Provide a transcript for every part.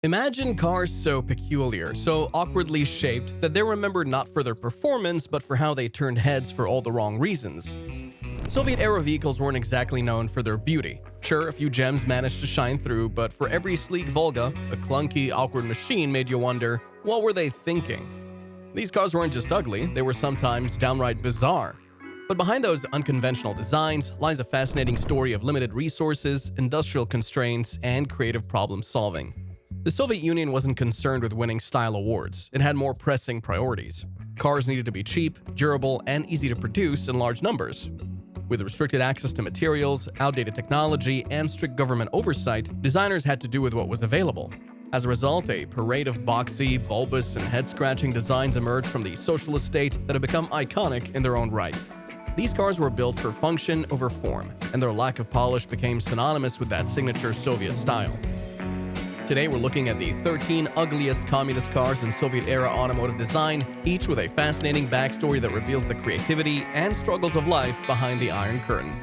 Imagine cars so peculiar, so awkwardly shaped, that they're remembered not for their performance but for how they turned heads for all the wrong reasons. Soviet-era vehicles weren't exactly known for their beauty. Sure, a few gems managed to shine through, but for every sleek Volga, a clunky, awkward machine made you wonder, what were they thinking? These cars weren't just ugly, they were sometimes downright bizarre. But behind those unconventional designs lies a fascinating story of limited resources, industrial constraints, and creative problem-solving. The Soviet Union wasn't concerned with winning style awards. It had more pressing priorities. Cars needed to be cheap, durable, and easy to produce in large numbers. With restricted access to materials, outdated technology, and strict government oversight, designers had to do with what was available. As a result, a parade of boxy, bulbous, and head-scratching designs emerged from the socialist state that have become iconic in their own right. These cars were built for function over form, and their lack of polish became synonymous with that signature Soviet style. Today, we're looking at the 13 ugliest communist cars in Soviet-era automotive design, each with a fascinating backstory that reveals the creativity and struggles of life behind the Iron Curtain.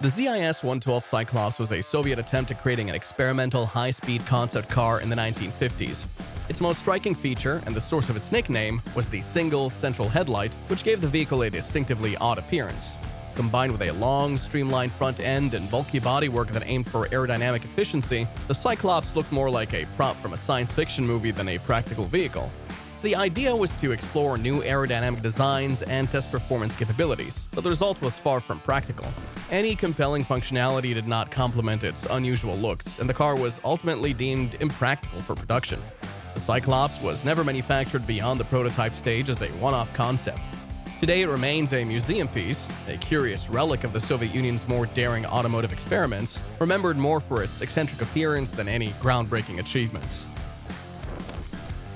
The ZIS112 Cyclops was a Soviet attempt at creating an experimental high-speed concept car in the 1950s. Its most striking feature, and the source of its nickname, was the single central headlight, which gave the vehicle a distinctively odd appearance. Combined with a long, streamlined front end and bulky bodywork that aimed for aerodynamic efficiency, the Cyclops looked more like a prop from a science fiction movie than a practical vehicle. The idea was to explore new aerodynamic designs and test performance capabilities, but the result was far from practical. Any compelling functionality did not complement its unusual looks, and the car was ultimately deemed impractical for production. The Cyclops was never manufactured beyond the prototype stage as a one-off concept. Today, it remains a museum piece, a curious relic of the Soviet Union's more daring automotive experiments, remembered more for its eccentric appearance than any groundbreaking achievements.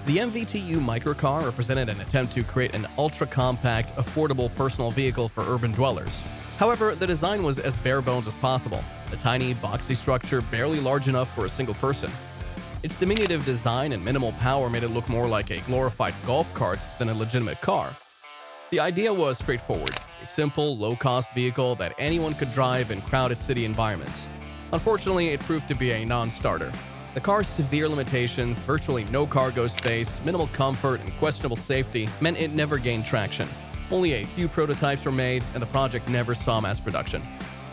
The MVTU Microcar represented an attempt to create an ultra-compact, affordable personal vehicle for urban dwellers. However, the design was as bare-bones as possible, a tiny, boxy structure barely large enough for a single person. Its diminutive design and minimal power made it look more like a glorified golf cart than a legitimate car. The idea was straightforward, a simple, low-cost vehicle that anyone could drive in crowded city environments. Unfortunately, it proved to be a non-starter. The car's severe limitations, virtually no cargo space, minimal comfort, and questionable safety meant it never gained traction. Only a few prototypes were made, and the project never saw mass production.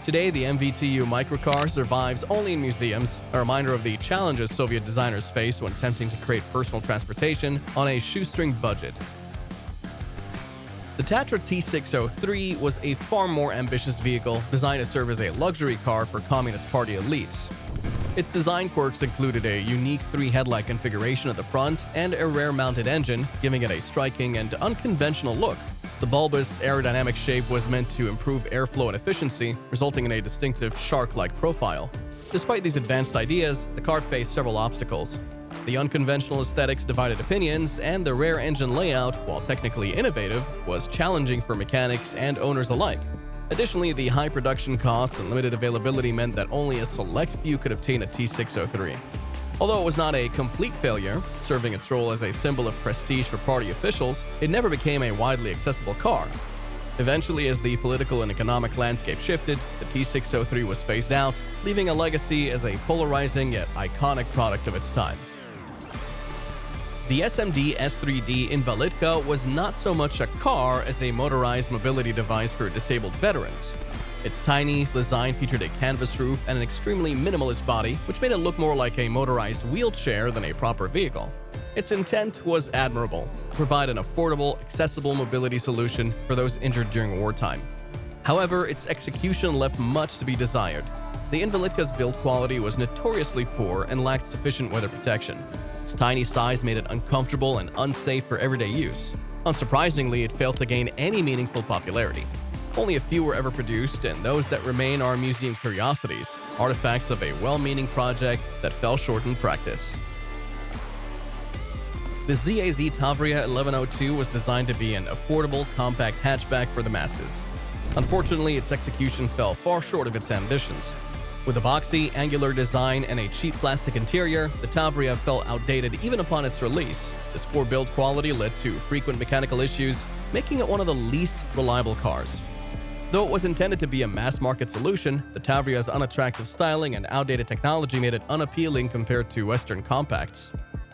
Today, the MVTU Microcar survives only in museums, a reminder of the challenges Soviet designers faced when attempting to create personal transportation on a shoestring budget. The Tatra T603 was a far more ambitious vehicle designed to serve as a luxury car for Communist Party elites. Its design quirks included a unique three-headlight configuration at the front and a rear-mounted engine, giving it a striking and unconventional look. The bulbous, aerodynamic shape was meant to improve airflow and efficiency, resulting in a distinctive shark-like profile. Despite these advanced ideas, the car faced several obstacles. The unconventional aesthetics divided opinions, and the rear engine layout, while technically innovative, was challenging for mechanics and owners alike. Additionally, the high production costs and limited availability meant that only a select few could obtain a T603. Although it was not a complete failure, serving its role as a symbol of prestige for party officials, it never became a widely accessible car. Eventually, as the political and economic landscape shifted, the T603 was phased out, leaving a legacy as a polarizing yet iconic product of its time. The SMD S3D Invalidka was not so much a car as a motorized mobility device for disabled veterans. Its tiny design featured a canvas roof and an extremely minimalist body, which made it look more like a motorized wheelchair than a proper vehicle. Its intent was admirable, to provide an affordable, accessible mobility solution for those injured during wartime. However, its execution left much to be desired. The Invalidka's build quality was notoriously poor and lacked sufficient weather protection. Its tiny size made it uncomfortable and unsafe for everyday use. Unsurprisingly, it failed to gain any meaningful popularity. Only a few were ever produced, and those that remain are museum curiosities, artifacts of a well-meaning project that fell short in practice. The ZAZ Tavria 1102 was designed to be an affordable, compact hatchback for the masses. Unfortunately, its execution fell far short of its ambitions. With a boxy, angular design and a cheap plastic interior, the Tavria felt outdated even upon its release. This poor build quality led to frequent mechanical issues, making it one of the least reliable cars. Though it was intended to be a mass-market solution, the Tavria's unattractive styling and outdated technology made it unappealing compared to Western compacts.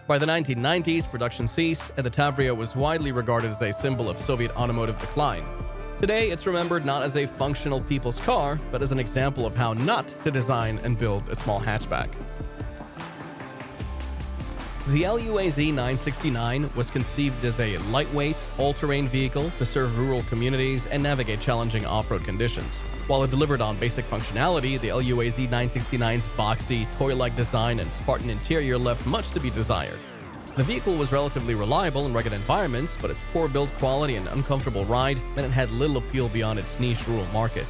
By the 1990s, production ceased, and the Tavria was widely regarded as a symbol of Soviet automotive decline. Today, it's remembered not as a functional people's car, but as an example of how not to design and build a small hatchback. The LUAZ-969 was conceived as a lightweight, all-terrain vehicle to serve rural communities and navigate challenging off-road conditions. While it delivered on basic functionality, the LUAZ-969's boxy, toy-like design and Spartan interior left much to be desired. The vehicle was relatively reliable in rugged environments, but its poor build quality and uncomfortable ride meant it had little appeal beyond its niche rural market.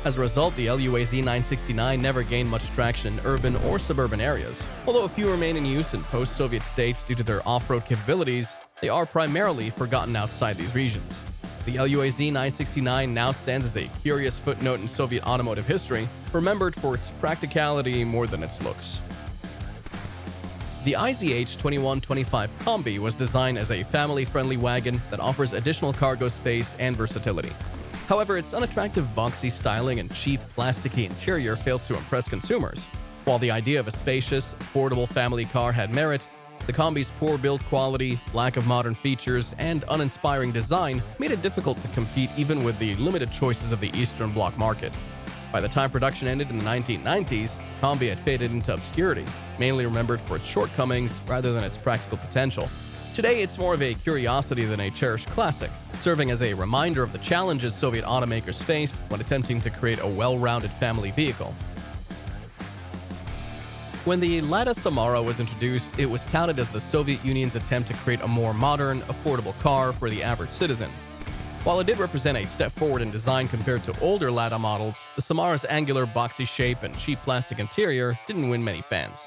As a result, the LUAZ-969 never gained much traction in urban or suburban areas. Although a few remain in use in post-Soviet states due to their off-road capabilities, they are primarily forgotten outside these regions. The LUAZ-969 now stands as a curious footnote in Soviet automotive history, remembered for its practicality more than its looks. The ZIS112 Combi was designed as a family-friendly wagon that offers additional cargo space and versatility. However, its unattractive boxy styling and cheap, plasticky interior failed to impress consumers. While the idea of a spacious, affordable family car had merit, the Combi's poor build quality, lack of modern features, and uninspiring design made it difficult to compete even with the limited choices of the Eastern Bloc market. By the time production ended in the 1990s, Combi had faded into obscurity, mainly remembered for its shortcomings rather than its practical potential. Today, it's more of a curiosity than a cherished classic, serving as a reminder of the challenges Soviet automakers faced when attempting to create a well-rounded family vehicle. When the Lada Samara was introduced, it was touted as the Soviet Union's attempt to create a more modern, affordable car for the average citizen. While it did represent a step forward in design compared to older Lada models, the Samara's angular, boxy shape and cheap plastic interior didn't win many fans.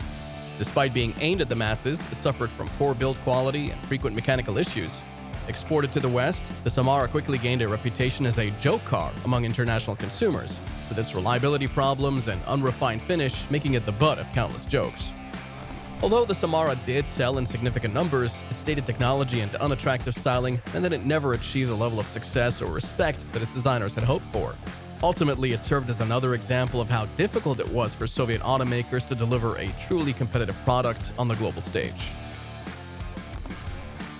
Despite being aimed at the masses, it suffered from poor build quality and frequent mechanical issues. Exported to the West, the Samara quickly gained a reputation as a joke car among international consumers, with its reliability problems and unrefined finish making it the butt of countless jokes. Although the Samara did sell in significant numbers, its dated technology and unattractive styling meant that it never achieved the level of success or respect that its designers had hoped for. Ultimately, it served as another example of how difficult it was for Soviet automakers to deliver a truly competitive product on the global stage.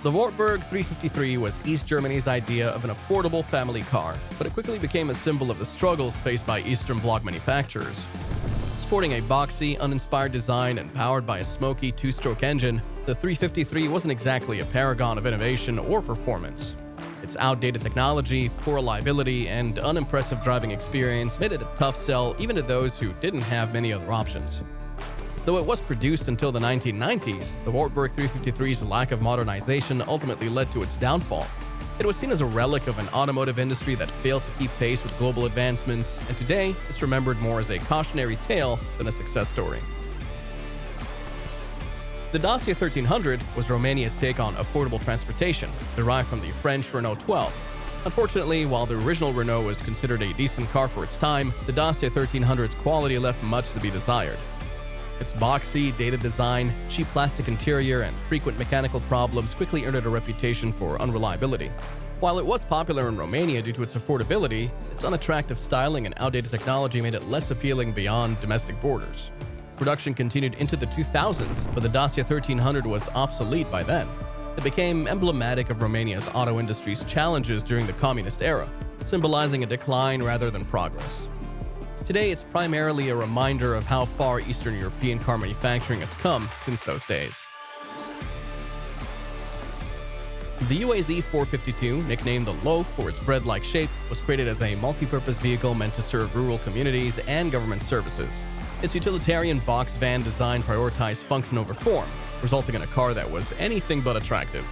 The Wartberg 353 was East Germany's idea of an affordable family car, but it quickly became a symbol of the struggles faced by Eastern Bloc manufacturers. Sporting a boxy, uninspired design and powered by a smoky two-stroke engine, the 353 wasn't exactly a paragon of innovation or performance. Its outdated technology, poor reliability, and unimpressive driving experience made it a tough sell even to those who didn't have many other options. Though it was produced until the 1990s, the Wartberg 353's lack of modernization ultimately led to its downfall. It was seen as a relic of an automotive industry that failed to keep pace with global advancements, and today it's remembered more as a cautionary tale than a success story. The Dossia 1300 was Romania's take on affordable transportation, derived from the French Renault 12. Unfortunately, while the original Renault was considered a decent car for its time, the Dossia 1300's quality left much to be desired. Its boxy, dated design, cheap plastic interior, and frequent mechanical problems quickly earned it a reputation for unreliability. While it was popular in Romania due to its affordability, its unattractive styling and outdated technology made it less appealing beyond domestic borders. Production continued into the 2000s, but the Dossia 1300 was obsolete by then. It became emblematic of Romania's auto industry's challenges during the communist era, symbolizing a decline rather than progress. Today, it's primarily a reminder of how far Eastern European car manufacturing has come since those days. The UAZ-452, nicknamed the Loaf for its bread-like shape, was created as a multi-purpose vehicle meant to serve rural communities and government services. Its utilitarian box van design prioritized function over form, resulting in a car that was anything but attractive.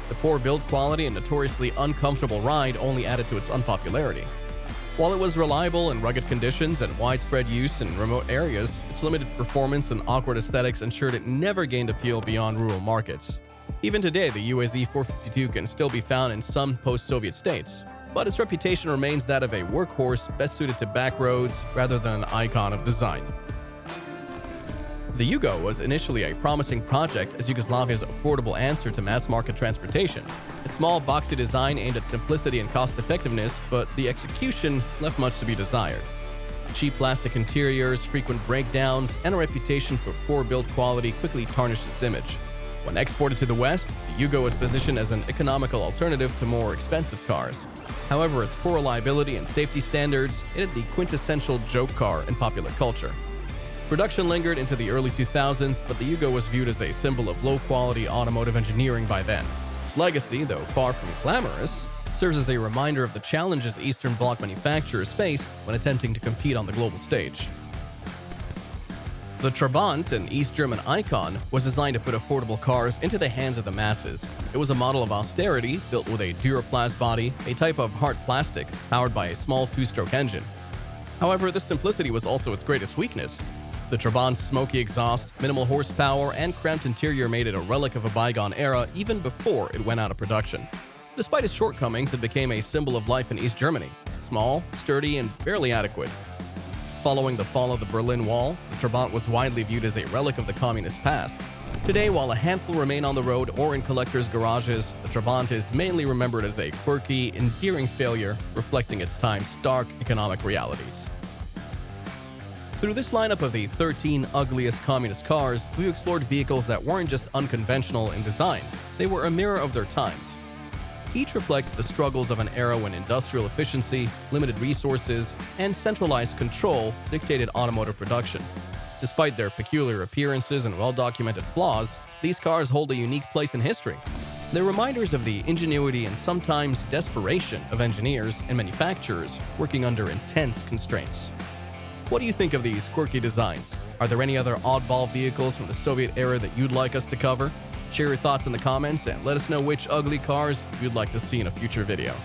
The poor build quality and notoriously uncomfortable ride only added to its unpopularity. While it was reliable in rugged conditions and widespread use in remote areas, its limited performance and awkward aesthetics ensured it never gained appeal beyond rural markets. Even today, the UAZ-452 can still be found in some post-Soviet states, but its reputation remains that of a workhorse best suited to back roads rather than an icon of design. The Yugo was initially a promising project as Yugoslavia's affordable answer to mass-market transportation. Its small, boxy design aimed at simplicity and cost-effectiveness, but the execution left much to be desired. Cheap plastic interiors, frequent breakdowns, and a reputation for poor build quality quickly tarnished its image. When exported to the West, the Yugo was positioned as an economical alternative to more expensive cars. However, its poor reliability and safety standards made it the quintessential joke car in popular culture. Production lingered into the early 2000s, but the Yugo was viewed as a symbol of low-quality automotive engineering by then. Its legacy, though far from glamorous, serves as a reminder of the challenges Eastern Bloc manufacturers face when attempting to compete on the global stage. The Trabant, an East German icon, was designed to put affordable cars into the hands of the masses. It was a model of austerity, built with a Duraplast body, a type of hard plastic, powered by a small two-stroke engine. However, this simplicity was also its greatest weakness. The Trabant's smoky exhaust, minimal horsepower, and cramped interior made it a relic of a bygone era even before it went out of production. Despite its shortcomings, it became a symbol of life in East Germany. Small, sturdy, and barely adequate. Following the fall of the Berlin Wall, the Trabant was widely viewed as a relic of the communist past. Today, while a handful remain on the road or in collectors' garages, the Trabant is mainly remembered as a quirky, endearing failure, reflecting its time's stark economic realities. Through this lineup of the 13 ugliest communist cars, we've explored vehicles that weren't just unconventional in design, they were a mirror of their times. Each reflects the struggles of an era when industrial efficiency, limited resources, and centralized control dictated automotive production. Despite their peculiar appearances and well-documented flaws, these cars hold a unique place in history. They're reminders of the ingenuity and sometimes desperation of engineers and manufacturers working under intense constraints. What do you think of these quirky designs? Are there any other oddball vehicles from the Soviet era that you'd like us to cover? Share your thoughts in the comments and let us know which ugly cars you'd like to see in a future video.